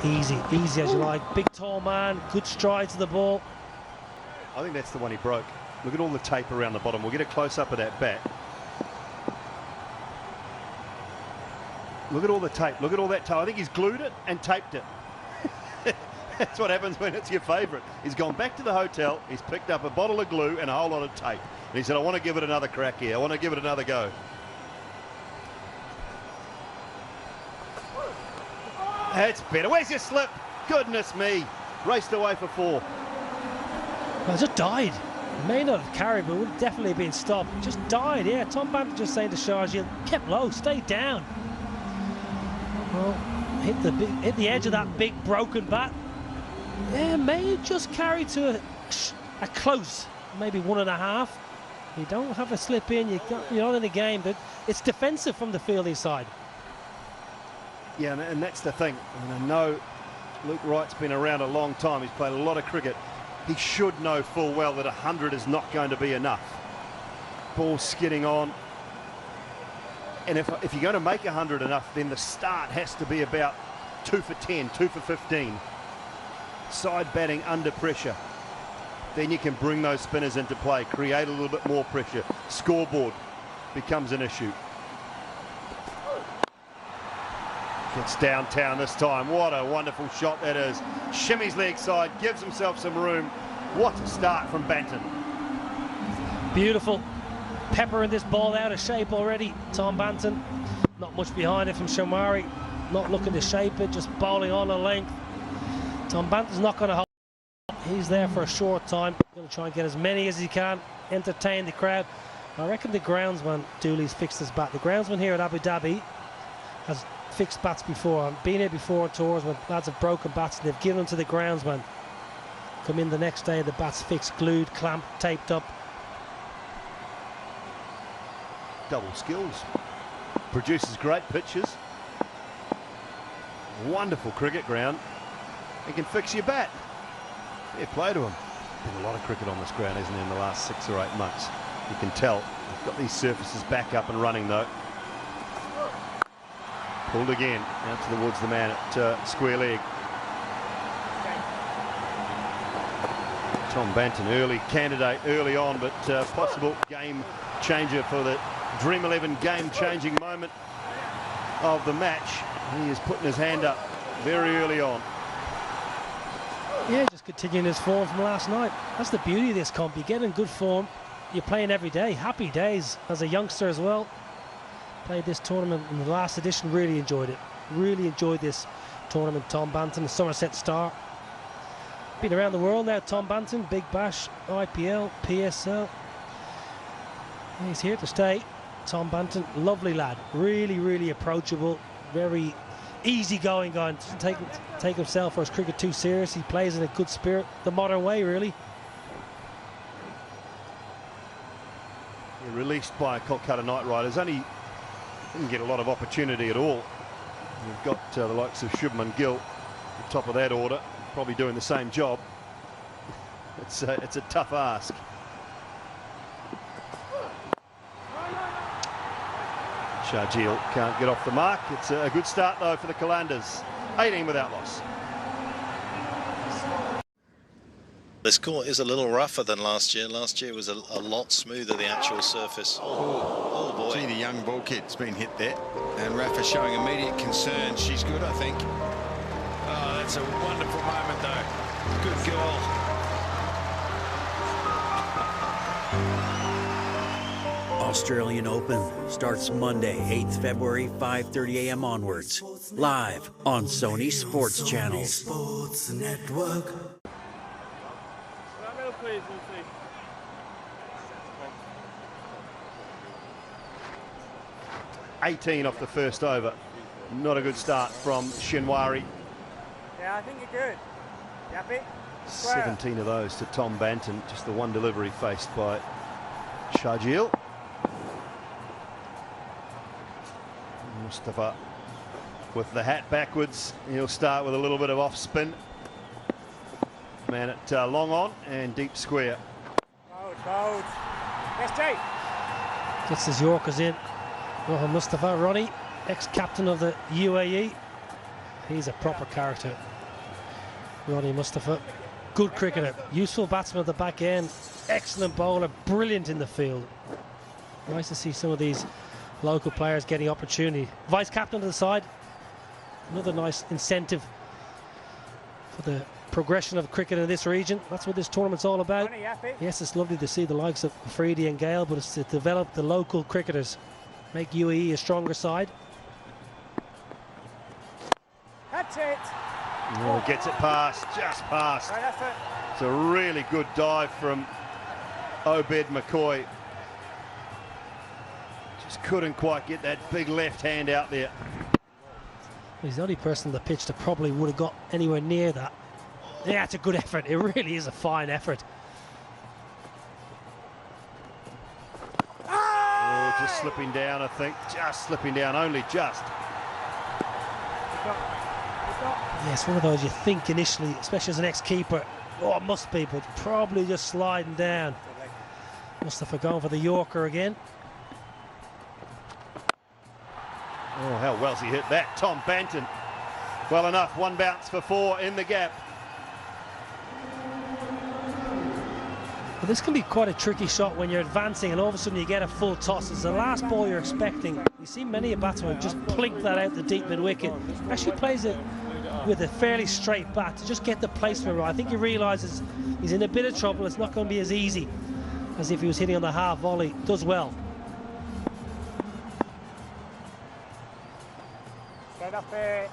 Easy as you like. Big tall man, good stride to the ball. I think that's the one he broke. Look at all the tape around the bottom. We'll get a close-up of that bat. Look at all the tape. Look at all that tape. I think he's glued it and taped it. That's what happens when it's your favourite. He's gone back to the hotel. He's picked up a bottle of glue and a whole lot of tape. And he said, I want to give it another crack here. I want to give it another go. That's better. Where's your slip? Goodness me. Raced away for 4. Well, just died. May not have carried, but would have definitely been stopped. Just died, yeah. Tom Banton just saying to Sharjeel, kept low, stay down. Well, hit the edge of that big broken bat. Yeah, may have just carried to a close, maybe 1.5. You don't have a slip in, you're not in the game, but it's defensive from the fielding side. Yeah, and that's the thing. I know Luke Wright's been around a long time. He's played a lot of cricket. He should know full well that 100 is not going to be enough. Ball skidding on. And if you're going to make 100 enough, then the start has to be about 2 for 10, 2 for 15. Side batting under pressure. Then you can bring those spinners into play, create a little bit more pressure. Scoreboard becomes an issue. Gets downtown this time. What a wonderful shot that is. Shimmies leg side, gives himself some room. What a start from Banton. Beautiful. Peppering this ball out of shape already. Tom Banton, not much behind it from Shamari. Not looking to shape it, just bowling on a length. Tom Banton's not going to hold. He's there for a short time. Going to try and get as many as he can. Entertain the crowd. I reckon the groundsman, Dooley's fixed his bat. The groundsman here at Abu Dhabi has fixed bats before. I've been here before on tours when lads have broken bats and they've given them to the groundsman. Come in the next day, the bat's fixed, glued, clamped, taped up. Double skills. Produces great pitches. Wonderful cricket ground. He can fix your bat. Fair play to him. Been a lot of cricket on this ground, isn't there, in the last 6 or 8 months. You can tell. We've got these surfaces back up and running though. Pulled again, out towards the man at square leg. Tom Banton, early candidate early on, but possible game changer for the Dream 11 game-changing moment of the match. He is putting his hand up very early on. Yeah, just continuing his form from last night. That's the beauty of this comp. You get in good form, you're playing every day. Happy days as a youngster as well. Played this tournament in the last edition, really enjoyed it. Really enjoyed this tournament. Tom Banton, the Somerset star. Been around the world now, Tom Banton, Big Bash, IPL, PSL. He's here to stay. Tom Banton, lovely lad. Really approachable. Very easygoing guy. Doesn't take himself or his cricket too serious. He plays in a good spirit, the modern way, really. Yeah, released by Kolkata Knight Riders. Only didn't get a lot of opportunity at all. We've got the likes of Shubman Gill at the top of that order, probably doing the same job. It's a tough ask. Sharjeel can't get off the mark. It's a good start though for the Qalandars. 18 without loss. This court is a little rougher than last year. Last year was a lot smoother, the actual surface. Oh boy. Gee, the young ball kid's been hit there. And Rafa showing immediate concern. She's good, I think. Oh, that's a wonderful moment, though. Good girl. Australian Open starts Monday, 8th February, 5:30 a.m. onwards. Live on Sony Sports Channels. 18 off the first over. Not a good start from Shinwari. Yeah, I think you're good. You happy? 17 of those to Tom Banton. Just the one delivery faced by Sharjeel. Mustafa with the hat backwards. He'll start with a little bit of off spin. Man at long on and deep square. Hold. Yes, Jay. Gets his Yorkers in. Mustafa, Ronnie, ex-captain of the UAE. He's a proper character, Ronnie Mustafa. Good cricketer, useful batsman at the back end, excellent bowler, brilliant in the field. Nice to see some of these local players getting opportunity. Vice captain to the side, another nice incentive for the progression of cricket in this region. That's what this tournament's all about. Yes, it's lovely to see the likes of Afridi and Gale, but it's to develop the local cricketers, make UAE a stronger side. That's it. Oh, gets it past, just past. Right effort. It's a really good dive from Obed McCoy. Just couldn't quite get that big left hand out there. He's the only person on the pitch that probably would have got anywhere near that. Yeah, it's a good effort. It really is a fine effort. Oh, just slipping down, I think. Just slipping down, only just. Yes, one of those you think initially, especially as an ex-keeper, oh, it must be, but probably just sliding down. Mustafa going for the Yorker again. Oh, how well's he hit that? Tom Banton. Well enough, one bounce for 4 in the gap. Well, this can be quite a tricky shot when you're advancing and all of a sudden you get a full toss. It's the last ball you're expecting. You see many a batsman just plink that out the deep mid-wicket. Actually plays it with a fairly straight bat to just get the placement right. I think he realises he's in a bit of trouble. It's not going to be as easy as if he was hitting on the half volley. Does well. Get up there.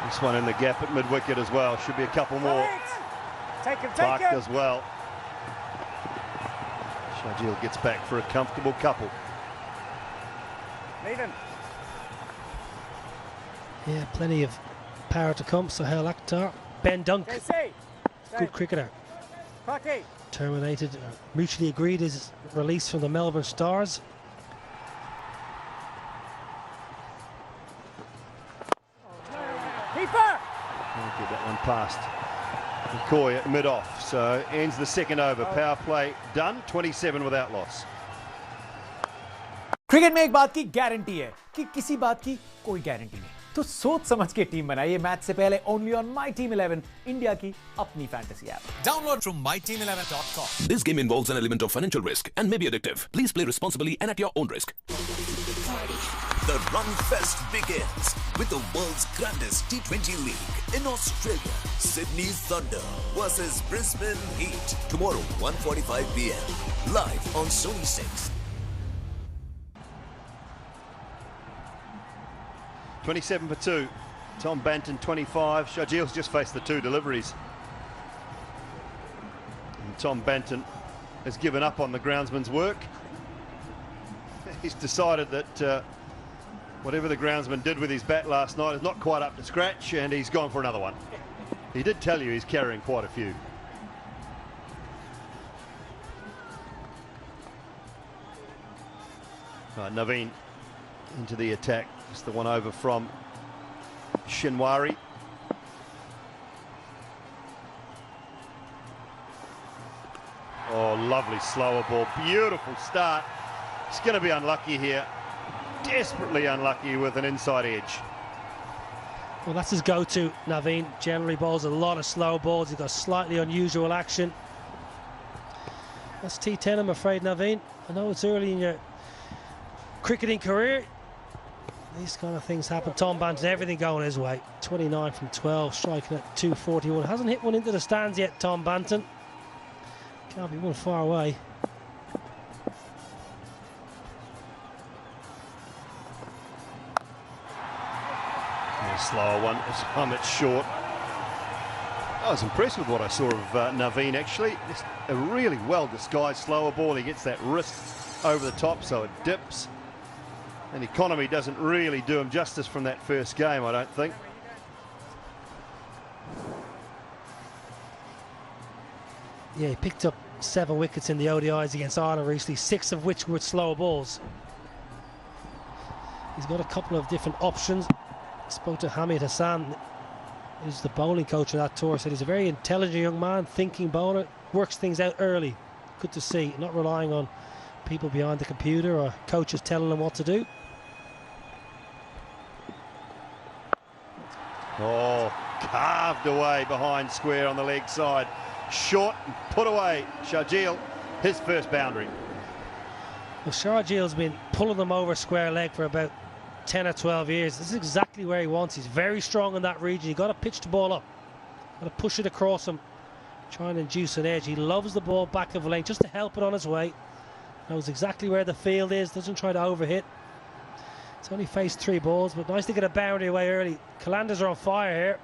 This one in the gap at mid-wicket as well. Should be a couple more. Take him, Park take him. as well. Shajil gets back for a comfortable couple. Lead him. Yeah, plenty of power to come. Sohail Akhtar. Ben Dunk, JC. good cricketer. Parky. Terminated, mutually agreed his release from the Melbourne Stars. Keeper. Can't get that one past McCoy at mid-off. So ends the second over. Power play done. 27 without loss. Cricket में एक बात की guarantee है कि किसी बात की कोई गारंटी नहीं, तो सोच समझ के टीम बनाइए मैच से पहले only on my team 11, India की अपनी fantasy app. Download from myteam11.com. This game involves an element of financial risk and may be addictive. Please play responsibly and at your own risk. The Run Fest begins with the world's grandest T20 league in Australia. Sydney Thunder versus Brisbane Heat. Tomorrow, 1:45 p.m. Live on Sony 6. 27 for 2. Tom Banton 25. Shajil's just faced the 2 deliveries. And Tom Banton has given up on the groundsman's work. He's decided that whatever the groundsman did with his bat last night is not quite up to scratch, and he's gone for another one. He did tell you he's carrying quite a few. Right, Naveen into the attack. Just the one over from Shinwari. Oh, lovely slower ball. Beautiful start. He's going to be unlucky here. Desperately unlucky with an inside edge. Well, that's his go-to, Naveen. Generally bowls a lot of slow balls. He's got slightly unusual action. That's T10, I'm afraid, Naveen. I know it's early in your cricketing career. These kind of things happen. Tom Banton, everything going his way. 29 from 12, striking at 241. Hasn't hit one into the stands yet, Tom Banton. Can't be one far away. A slower one. This time it's short. I was impressed with what I saw of Naveen, actually. Just a really well disguised slower ball. He gets that wrist over the top, so it dips. And economy doesn't really do him justice from that first game, I don't think. Yeah, he picked up 7 wickets in the ODIs against Ireland recently, 6 of which were slower balls. He's got a couple of different options. I spoke to Hamid Hassan, who's the bowling coach of that tour, said he's a very intelligent young man, thinking bowler, works things out early. Good to see, not relying on people behind the computer or coaches telling them what to do. Oh, carved away behind square on the leg side. Short and put away. Sharjeel, his first boundary. Well, Sharjeel's been pulling them over square leg for about 10 or 12 years. This is exactly where he wants. He's very strong in that region. You've got to pitch the ball up. Got to push it across him. Try and induce an edge. He loves the ball back of the lane just to help it on his way. Knows exactly where the field is. Doesn't try to overhit. It's only faced 3 balls, but nice to get a boundary away early. Qalandars are on fire here.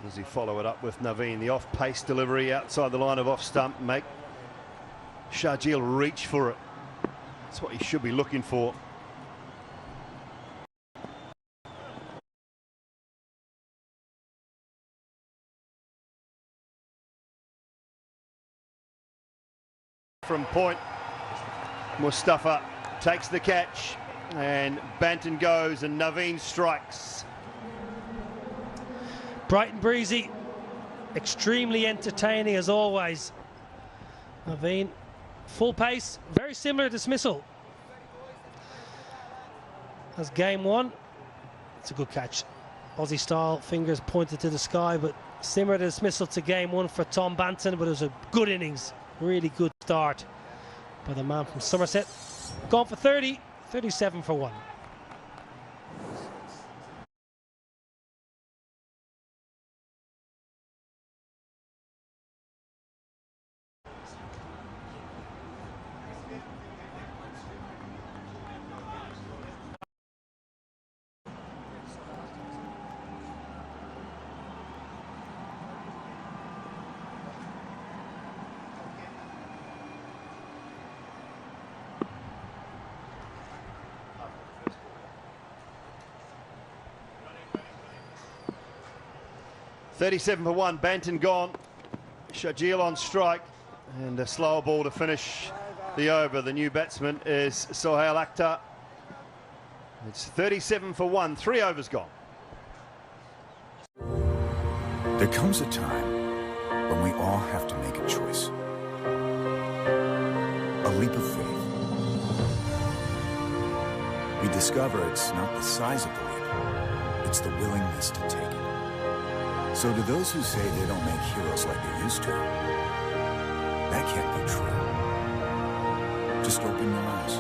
Does he follow it up with Naveen? The off-pace delivery outside the line of off-stump. Make Sharjeel reach for it. That's what he should be looking for. From point, Mustafa takes the catch and Banton goes and Naveen strikes. Bright and breezy, extremely entertaining as always. Naveen, full pace, very similar dismissal as game 1. It's a good catch. Aussie style, fingers pointed to the sky, but similar dismissal to game 1 for Tom Banton, but it was a good innings. Really good start by the man from Somerset. Gone for 30, 37 for 1. $37 for 1, Banton gone. Sharjeel on strike, and a slower ball to finish the over. The new batsman is Sohail Akhtar. It's 37 for 1, 3 overs gone. There comes a time when we all have to make a choice. A leap of faith. We discover it's not the size of the leap, it's the willingness to take it. So to those who say they don't make heroes like they used to, that can't be true. Just open your eyes.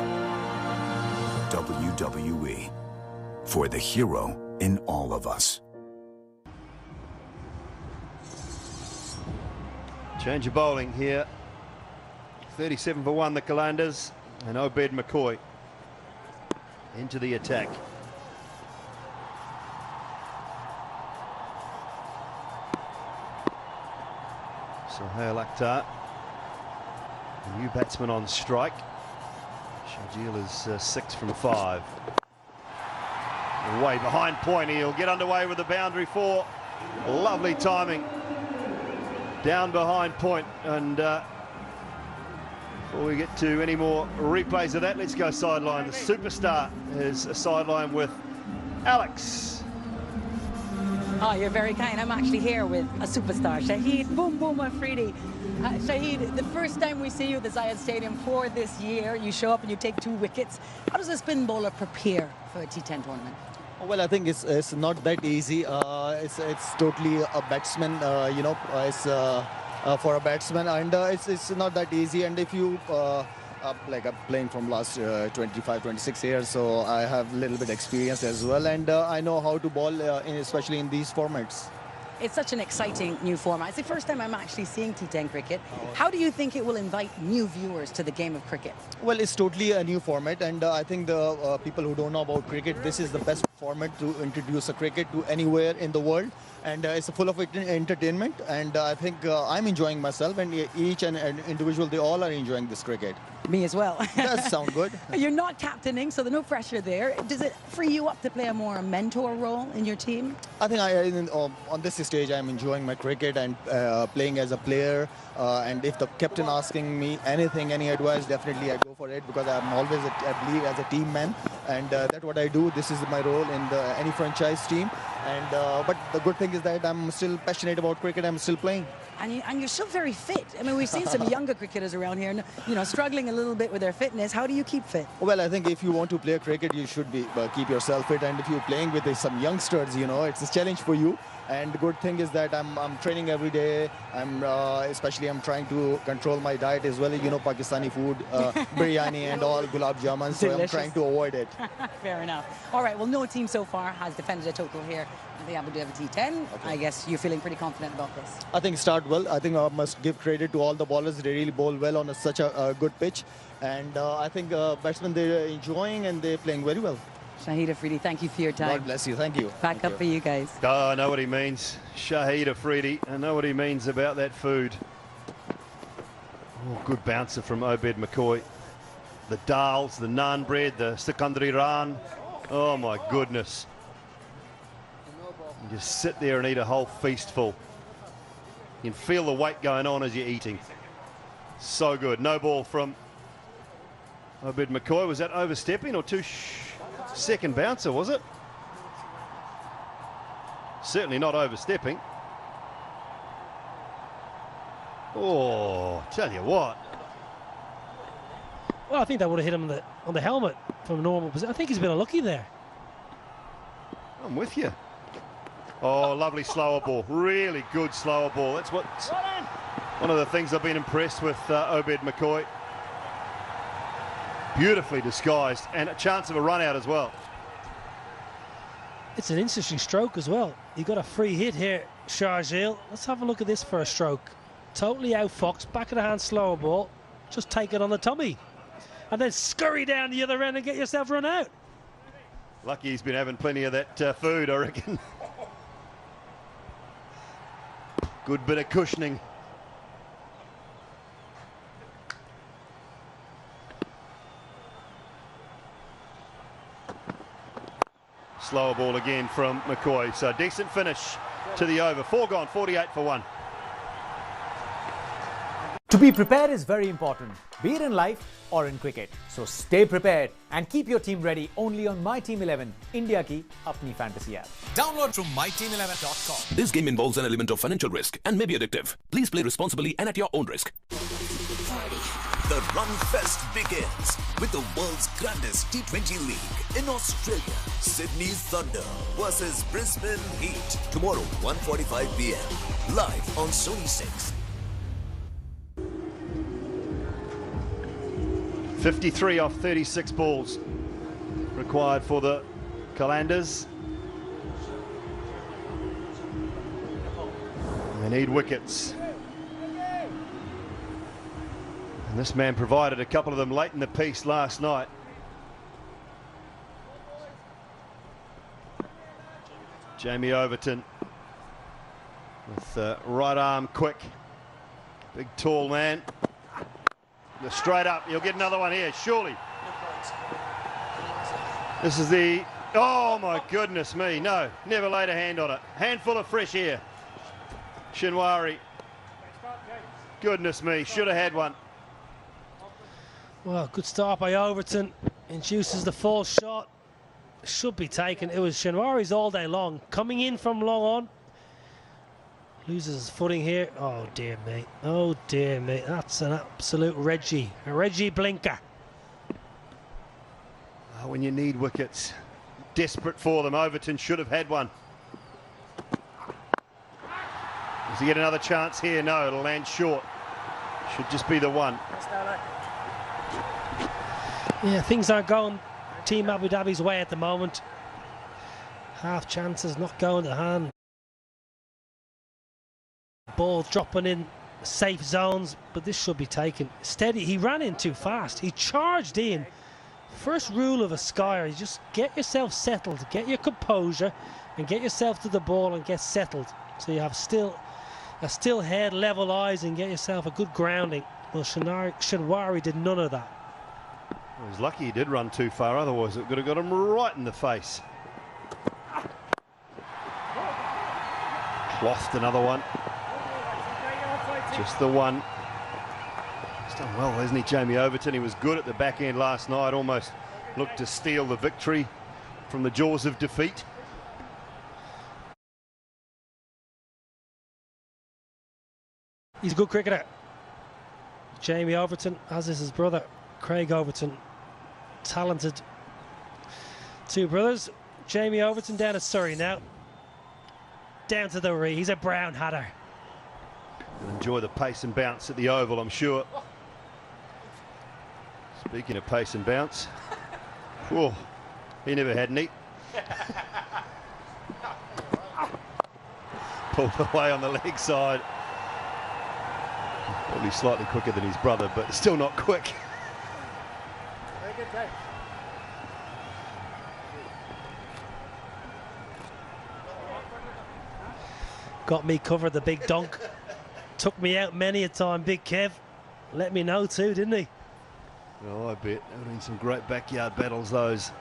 WWE, for the hero in all of us. Change of bowling here. 37 for 1, the Qalandars, and Obed McCoy into the attack. Sohail Akhtar, the new batsman on strike. Sharjeel is 6 from 5. Way behind point, he'll get underway with the boundary 4. Lovely timing. Down behind point, and before we get to any more replays of that, let's go sideline. The superstar is a sideline with Alex. Oh, you're very kind. I'm actually here with a superstar, Shahid Boom Boom Afridi. Shahid, the first time we see you at the Zayed Stadium for this year, you show up and you take 2 wickets. How does a spin bowler prepare for a T10 tournament? Well, I think it's not that easy. It's totally a batsman, it's for a batsman, and it's not that easy. And if you like I'm playing from last 25, 26 years, so I have a little bit experience as well, and I know how to bowl, especially in these formats. It's such an exciting new format. It's the first time I'm actually seeing T10 cricket. How do you think it will invite new viewers to the game of cricket? Well, it's totally a new format, and I think the people who don't know about cricket, this is the best format to introduce a cricket to anywhere in the world, and it's full of entertainment, and I think I'm enjoying myself, and each and individual, they all are enjoying this cricket. Me as well. Does sound good. You're not captaining, so there's no pressure there. Does it free you up to play a more mentor role in your team? I think on this stage I'm enjoying my cricket and playing as a player, and if the captain asking me anything, any advice, definitely I go for it, because I'm always, I believe, as a team man, and that's what I do. This is my role in any franchise team, And but the good thing is that I'm still passionate about cricket. I'm still playing. And you're still very fit. I mean, we've seen some younger cricketers around here, you know, struggling a little bit with their fitness. How do you keep fit? Well, I think if you want to play cricket, you should be keep yourself fit. And if you're playing with some youngsters, you know, it's a challenge for you. And the good thing is that I'm training every day. Especially I'm trying to control my diet as well. You know, Pakistani food, biryani and all, gulab jamun. So I'm trying to avoid it. Fair enough. All right. Well, no team so far has defended a total here at the Abu Dhabi T10. Okay. I guess you're feeling pretty confident about this. I think start well. I think I must give credit to all the bowlers. They really bowl well on such a good pitch. And I think batsmen, they're enjoying and they're playing very well. Shahid Afridi, thank you for your time. God bless you. Thank you. Back up for you guys. Oh, I know what he means. Shahid Afridi. I know what he means about that food. Oh, good bouncer from Obed McCoy. The dals, the naan bread, the Sikandari Ran. Oh, my goodness. You just sit there and eat a whole feastful. You can feel the weight going on as you're eating. So good. No ball from Obed McCoy. Was that overstepping or second bouncer, was it? Certainly not overstepping. Oh, tell you what. Well, I think that would have hit him on the helmet from normal position. I think he's been unlucky there. I'm with you. Oh, lovely slower ball. Really good slower ball. That's one of the things I've been impressed with Obed McCoy. Beautifully disguised and a chance of a run out as well. It's an interesting stroke as well. He got a free hit here, Sharjeel. Let's have a look at this for a stroke. Totally outfoxed, back of the hand slower ball. Just take it on the tummy. And then scurry down the other end and get yourself run out. Lucky he's been having plenty of that food, I reckon. Good bit of cushioning. Slower ball again from McCoy. So decent finish to the over. 4 gone, 48 for 1. To be prepared is very important, be it in life or in cricket. So stay prepared and keep your team ready only on My Team 11, India ki apni fantasy app. Download from myteam11.com. This game involves an element of financial risk and may be addictive. Please play responsibly and at your own risk. The Run Fest begins with the world's grandest T20 league in Australia. Sydney Thunder versus Brisbane Heat. Tomorrow, 1:45 p.m. Live on Sony 6. 53 off 36 balls required for the Qalandars. They need wickets. And this man provided a couple of them late in the piece last night. Jamie Overton with right arm quick. Big tall man. You're straight up. You'll get another one here, surely. This is the... Oh, my goodness me. No, never laid a hand on it. Handful of fresh air. Shinwari. Goodness me, should have had one. Well, good start by Overton. Induces the false shot. Should be taken. It was Shinwari's all day long. Coming in from long on. Loses his footing here. Oh, dear me. Oh, dear me. That's an absolute Reggie. A Reggie blinker. Oh, when you need wickets. Desperate for them. Overton should have had one. Does he get another chance here? No, it'll land short. Should just be the one. Yeah, things aren't going Team Abu Dhabi's way at the moment. Half chances not going to hand. Ball dropping in safe zones, but this should be taken. Steady, he ran in too fast. He charged in. First rule of a skier is just get yourself settled, get your composure, and get yourself to the ball and get settled. So you have a still head, level eyes, and get yourself a good grounding. Well, Shinwari did none of that. He was lucky he did run too far, otherwise it could have got him right in the face. Clothed another one. Just the one. He's done well, hasn't he, Jamie Overton? He was good at the back end last night, almost looked to steal the victory from the jaws of defeat. He's a good cricketer. Jamie Overton, as is his brother, Craig Overton. Talented two brothers. Jamie Overton down at Surrey now. Down to the Ree. He's a brown hatter. He'll enjoy the pace and bounce at the Oval, I'm sure. Speaking of pace and bounce, whoa, he never had any. Pulled away on the leg side. Probably slightly quicker than his brother, but still not quick. Very good take. Got me covered, the big donk. Took me out many a time, Big Kev. Let me know too, didn't he? Oh, I bet. There have been some great backyard battles, those.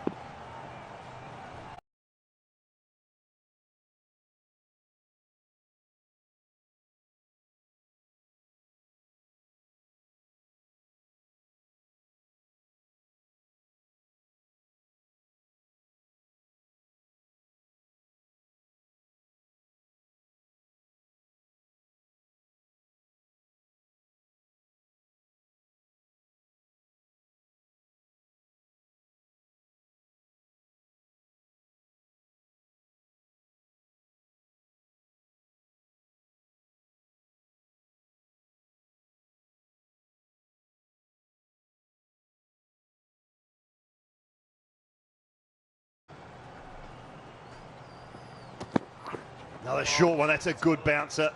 Another short one, that's a good bouncer.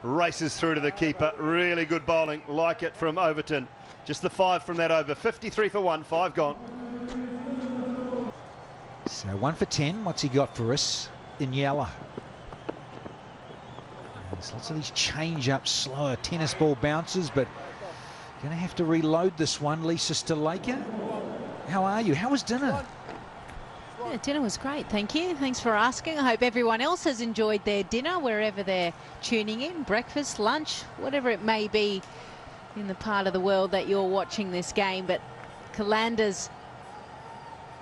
Races through to the keeper. Really good bowling, like it from Overton. Just the 5 from that over. 53 for 1, 5 gone. So 1 for 10. What's he got for us in yellow? There's lots of these change-ups, slower tennis ball bounces, but going to have to reload this one. Lisa Stalaker, how are you? How was dinner? Yeah, dinner was great, thank you. Thanks for asking. I hope everyone else has enjoyed their dinner wherever they're tuning in, breakfast, lunch, whatever it may be in the part of the world that you're watching this game. But Qalandars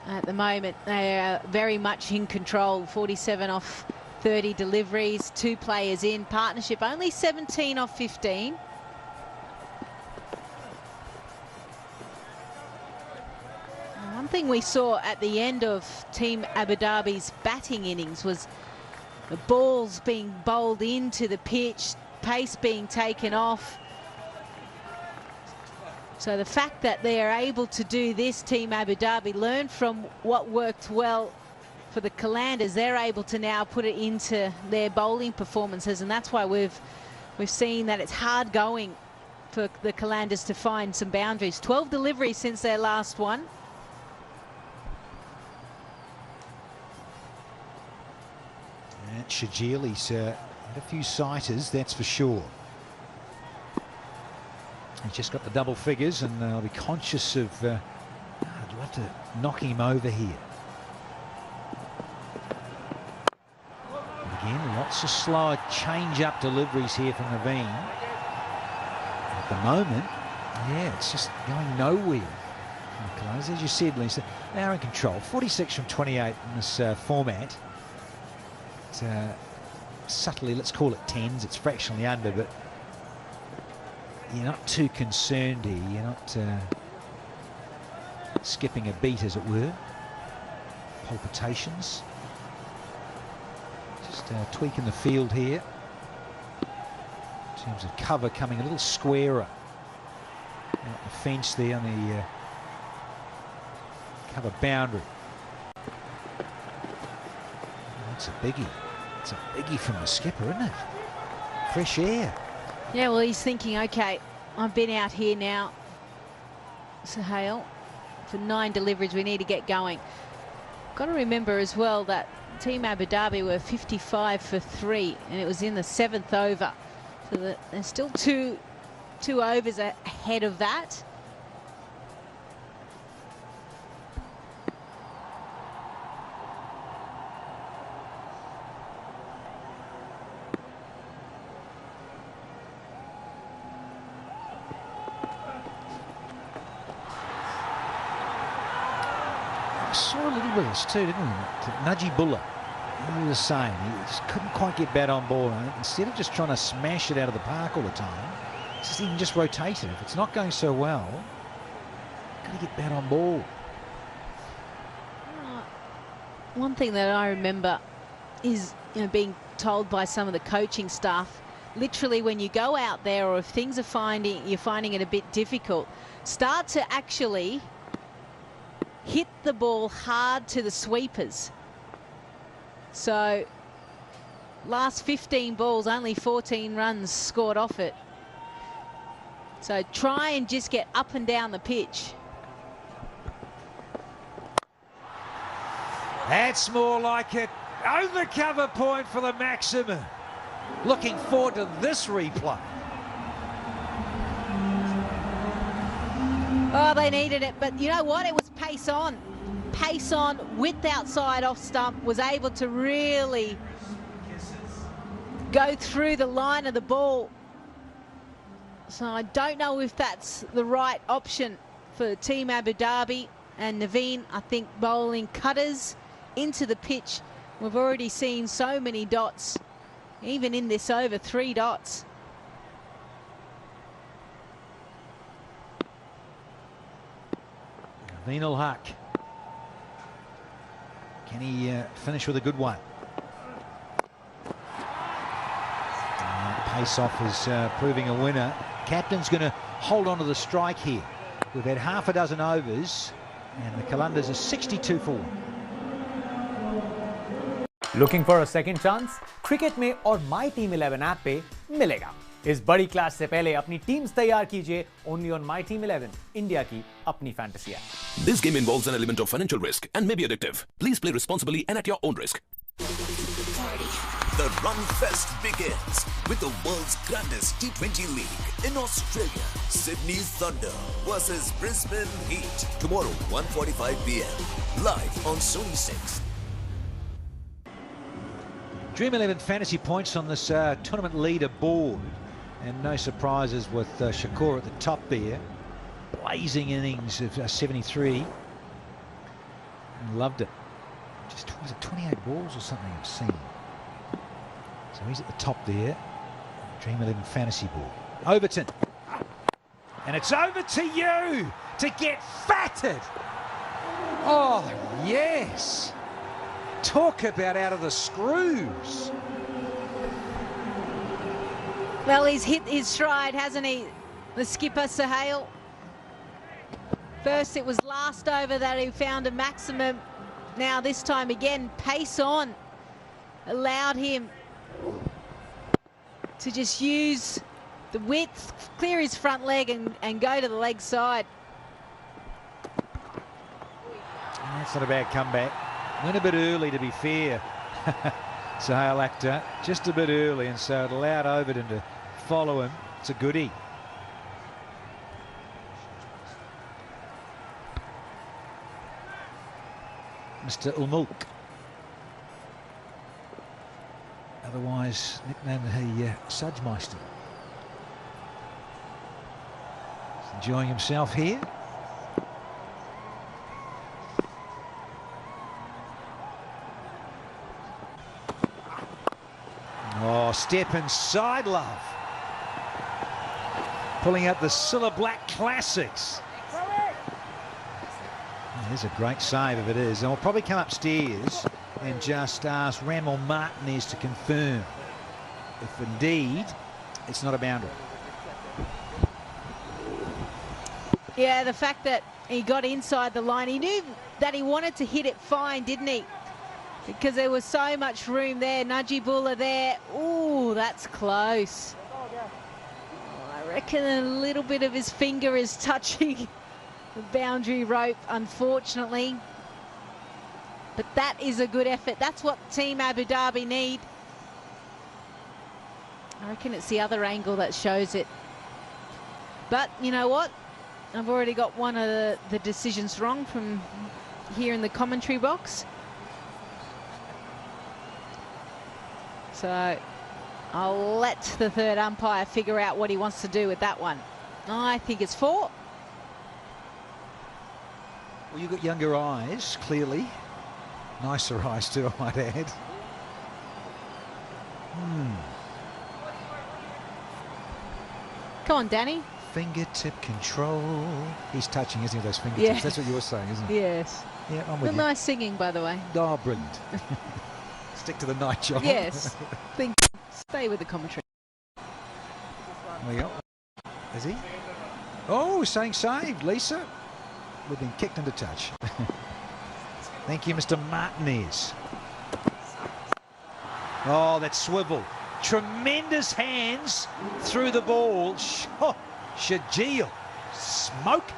at the moment, they are very much in control. 47 off 30 deliveries, 2 players in. Partnership only 17 off 15. One thing we saw at the end of Team Abu Dhabi's batting innings was the balls being bowled into the pitch, pace being taken off. So the fact that they are able to do this, Team Abu Dhabi, learn from what worked well for the Qalandars, they're able to now put it into their bowling performances, and that's why we've seen that it's hard going for the Qalandars to find some boundaries. 12 deliveries since their last one. And Shajili's had a few sighters, that's for sure. He's just got the double figures, and I'll be conscious of... I'd love to knock him over here. But again, lots of slower change-up deliveries here from Naveen. At the moment, yeah, it's just going nowhere. As you said, Lisa, they're in control. 46 from 28 in this format. Subtly, let's call it 10s. It's fractionally under, but you're not too concerned here. You're not skipping a beat, as it were. Palpitations. Just tweaking the field here. In terms of cover coming a little squarer. Out the fence there on the cover boundary. That's a biggie. It's a biggie from the skipper, isn't it? Fresh air. Yeah, well, he's thinking, okay, I've been out here now, Sahel, for 9 deliveries. We need to get going. Got to remember as well that Team Abu Dhabi were 55 for 3, and it was in the 7th over. So there's still two overs ahead of that. Saw a little bit of this too, didn't we? Najibullah. He was saying he just couldn't quite get bat on ball. Instead of just trying to smash it out of the park all the time, just even just rotate it. If it's not going so well, got to get bat on ball. One thing that I remember is, you know, being told by some of the coaching staff, literally when you go out there, or if things are you're finding it a bit difficult, start to actually hit the ball hard to the sweepers. So last 15 balls, only 14 runs scored off it. So try and just get up and down the pitch. That's more like it. Overcover point for the maximum. Looking forward to this replay. Oh, they needed it, but you know what? It was pace on. Pace on, width outside off stump, was able to really go through the line of the ball. So I don't know if that's the right option for Team Abu Dhabi. And Naveen, I think, bowling cutters into the pitch. We've already seen so many dots, even in this over, 3 dots. Naveen ul-Haq. Can he finish with a good one? Pace off is proving a winner. Captain's going to hold on to the strike here. We've had half a dozen overs, and the Qalandars are 62 for 1. Looking for a second chance? Cricket में और My Team 11 app पे मिलेगा। इस बड़ी class से पहले अपनी teams तैयार कीजिए only on My Team 11, India की अपनी fantasy app. This game involves an element of financial risk and may be addictive. Please play responsibly and at your own risk. The Run Fest begins with the world's grandest T20 league in Australia. Sydney Thunder versus Brisbane Heat. Tomorrow, 1:45 p.m. Live on Sony 6. Dream 11 fantasy points on this tournament leaderboard, and no surprises with Shakur at the top there. Blazing innings of 73. Loved it. Just, was it 28 balls or something I've seen? So he's at the top there. Dream 11 fantasy board. Overton. And it's over to you to get fatted. Oh, yes. Talk about out of the screws. Well, he's hit his stride, hasn't he, the skipper, Sahel? First, it was last over that he found a maximum. Now, this time again, pace on allowed him to just use the width, clear his front leg and go to the leg side. That's not a bad comeback. Went a bit early, to be fair. Sahel actor, just a bit early, and so it allowed Overton to follow him. It's a goodie. Mr. Ulmulk, otherwise nicknamed the Sudgemeister. He's enjoying himself here. Oh, step inside, love. Pulling out the Cilla Black classics. There's a great save if it is. And we'll probably come upstairs and just ask Ramon Martinez to confirm if indeed it's not a boundary. Yeah, the fact that he got inside the line, he knew that he wanted to hit it fine, didn't he? Because there was so much room there. Najibullah there. Ooh, that's close. Oh, I reckon a little bit of his finger is touching the boundary rope, unfortunately. But that is a good effort. That's what Team Abu Dhabi need. I reckon it's the other angle that shows it. But you know what? I've already got one of the decisions wrong from here in the commentary box. So I'll let the third umpire figure out what he wants to do with that one. I think it's 4. Well, you've got younger eyes, clearly. Nicer eyes too, I might add. Come on, Danny. Fingertip control. He's touching, isn't he, those fingertips? Yeah. That's what you were saying, isn't it? Yes. Yeah, I'm with you. Nice singing, by the way. Oh, brilliant. Stick to the night job. Yes. Stay with the commentary. There we go. Is he? Oh, saying saved, Lisa. We've been kicked into touch. Thank you, Mr. Martinez. Oh, that swivel. Tremendous hands through the ball. Oh, Shajil. Smoke.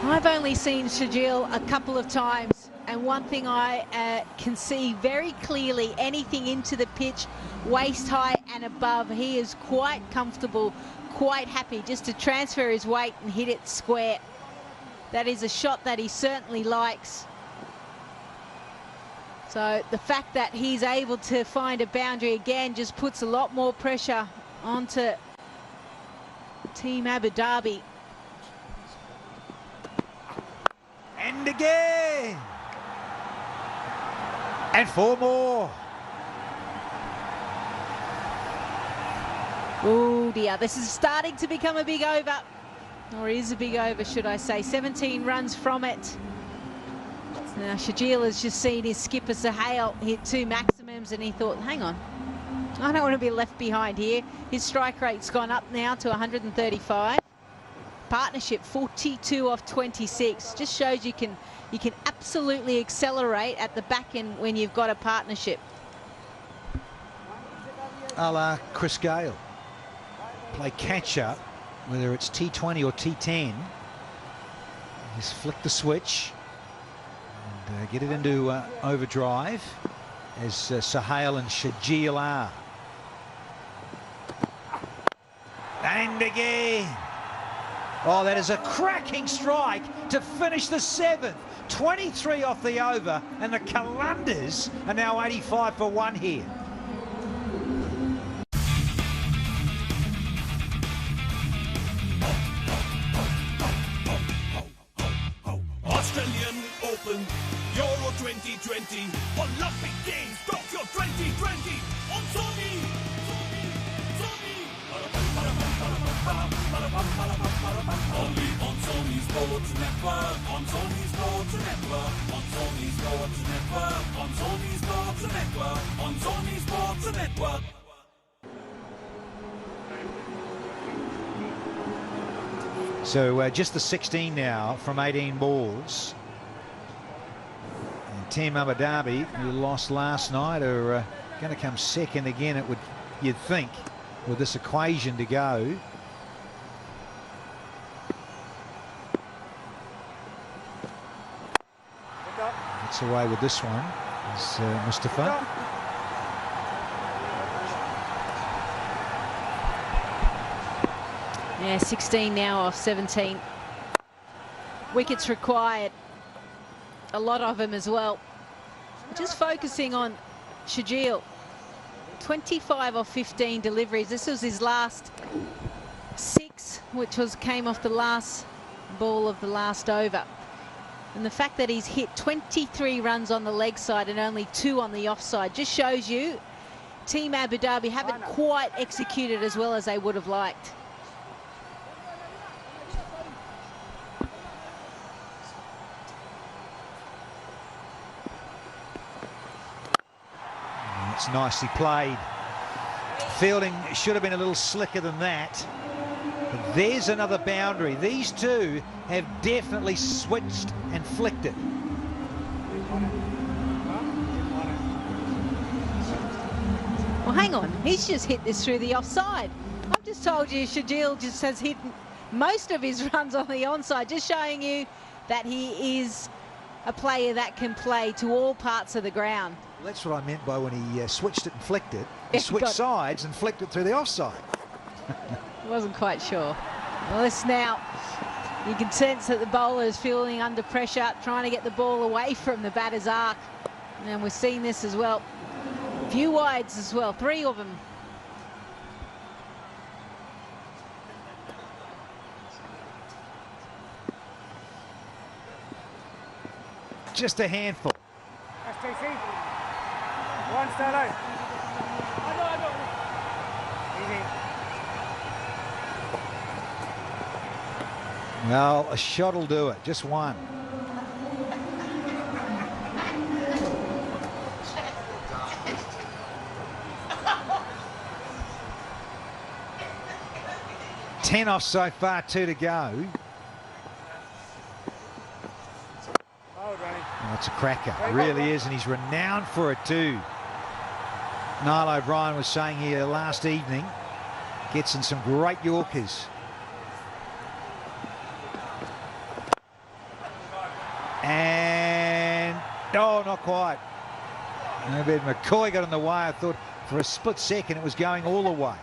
I've only seen Shajil a couple of times, and one thing I can see very clearly, anything into the pitch, waist high and above, he is quite comfortable, quite happy just to transfer his weight and hit it square. That is a shot that he certainly likes. So the fact that he's able to find a boundary again just puts a lot more pressure onto Team Abu Dhabi. And again. And 4 more. Oh dear, this is starting to become a big over. Or is a big over, should I say. 17 runs from it. Now Shajil has just seen his skipper Suhail hit 2 maximums, and he thought, hang on, I don't want to be left behind here. His strike rate's gone up now to 135. Partnership 42 off 26. Just shows you can absolutely accelerate at the back end when you've got a partnership. A la Chris Gale. Play catch up, whether it's T20 or T10. Just flick the switch and get it into overdrive, as Suhail and Shajil are. And again. Oh, that is a cracking strike to finish the 7th. 23 off the over, and the Qalandars are now 85 for 1 here. Australian Open, Euro 2020, Olympic Games, Tokyo 2020, on Sony. Only on Sony Sports Network, on Sony Sports Network, on Sony Sports Network, on Sony Sports Network, on Sony Sports Network. So just the 16 now from 18 balls. And Team Abu Dhabi, who lost last night, are going to come second again, you'd think, with this equation to go. Gets away with this one, is Mustafa. Yeah, 16 now off 17. Wickets required. A lot of them as well. Just focusing on Shajil. 25 off 15 deliveries. This was his last 6, which came off the last ball of the last over. And the fact that he's hit 23 runs on the leg side and only 2 on the offside just shows you Team Abu Dhabi haven't quite executed as well as they would have liked. It's nicely played. Fielding should have been a little slicker than that. But there's another boundary. These two have definitely switched and flicked it. Well, hang on. He's just hit this through the offside. I've just told you Shajil just has hit most of his runs on the onside, just showing you that he is a player that can play to all parts of the ground. Well, that's what I meant by when he switched it and flicked it. He switched sides and flicked it through the offside. Wasn't quite sure. Well, this now, you can sense that the bowler is feeling under pressure, trying to get the ball away from the batter's arc. And we've seen this as well. Few wides as well, 3 of them. Just a handful. STC. 1 start out. Well, a shot will do it, just one. Ten off so far, 2 to go. Oh, it's a cracker, it really is, and he's renowned for it too. Niall O'Brien was saying here last evening, gets in some great Yorkers. And, oh, not quite. No, but McCoy got in the way. I thought for a split second it was going all the way.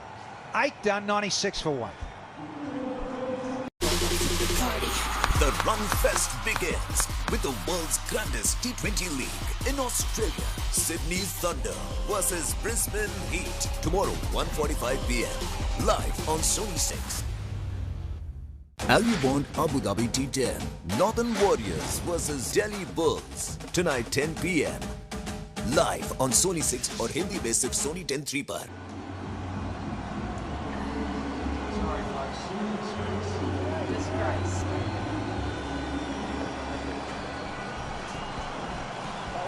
8 done, 96 for 1. The Run Fest begins with the world's grandest T20 league in Australia. Sydney Thunder versus Brisbane Heat. Tomorrow, 1:45 p.m. Live on Sony 6. Albion Abu Dhabi T10. Northern Warriors versus Delhi Bulls. Tonight, 10 p.m. Live on Sony 6 और हिंदी में सिर्फ Sony 10 3 पर.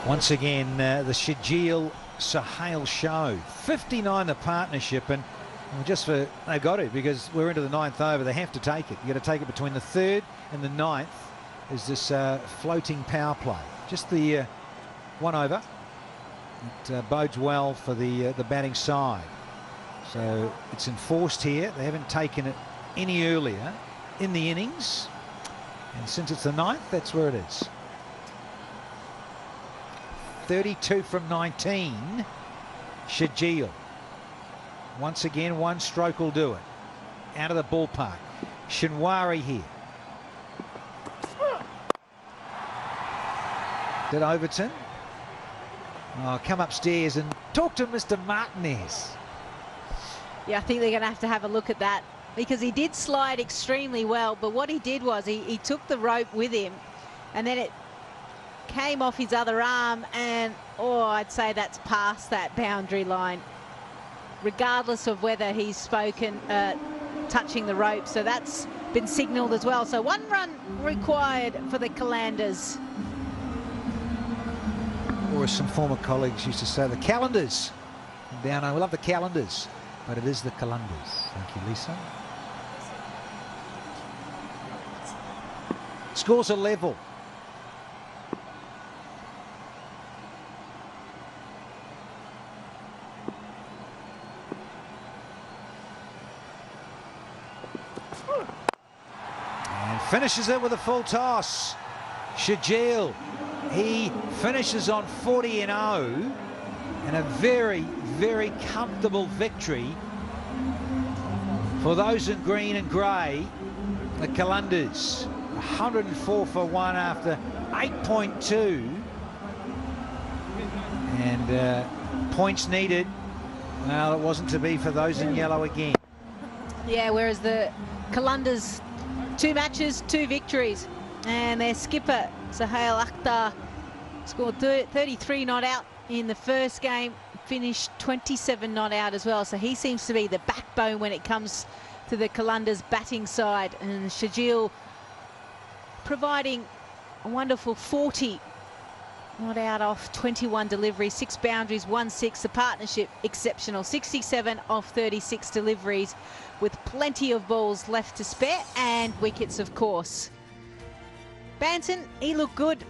Once again, the Shajil Sahel show. 59 the partnership, and just for, they've got it because we're into the 9th over. They have to take it. You've got to take it between the 3rd and the 9th. Is this floating power play? Just the 1 over. It bodes well for the batting side. So it's enforced here. They haven't taken it any earlier in the innings, and since it's the 9th, that's where it is. 32 from 19. Shajil. Once again, 1 stroke will do it. Out of the ballpark. Shinwari here. Did Overton? Oh, come upstairs and talk to Mr. Martinez. Yeah, I think they're going to have a look at that, because he did slide extremely well, but what he did was he took the rope with him, and then it came off his other arm, and I'd say that's past that boundary line, regardless of whether he's spoken touching the rope. So that's been signalled as well. So 1 run required for the Qalandars. Or as some former colleagues used to say, the Qalandars. Down, I love the Qalandars, but it is the Qalandars. Thank you, Lisa. Scores are level. And finishes it with a full toss. Shajil, he finishes on 40-0 and a very, very comfortable victory for those in green and grey, the Qalandars. 104 for 1 after 8.2, and points needed. Well, it wasn't to be for those in yellow again. Yeah, whereas the Qalandars, 2 matches, 2 victories, and their skipper Suhail Akhtar scored 33 not out in the first game, finished 27 not out as well. So he seems to be the backbone when it comes to the Qalandars batting side, and Shajil providing a wonderful 40 not out off 21 deliveries, 6 boundaries, 1 6. The partnership exceptional, 67 off 36 deliveries, with plenty of balls left to spare and wickets, of course. Banton, he looked good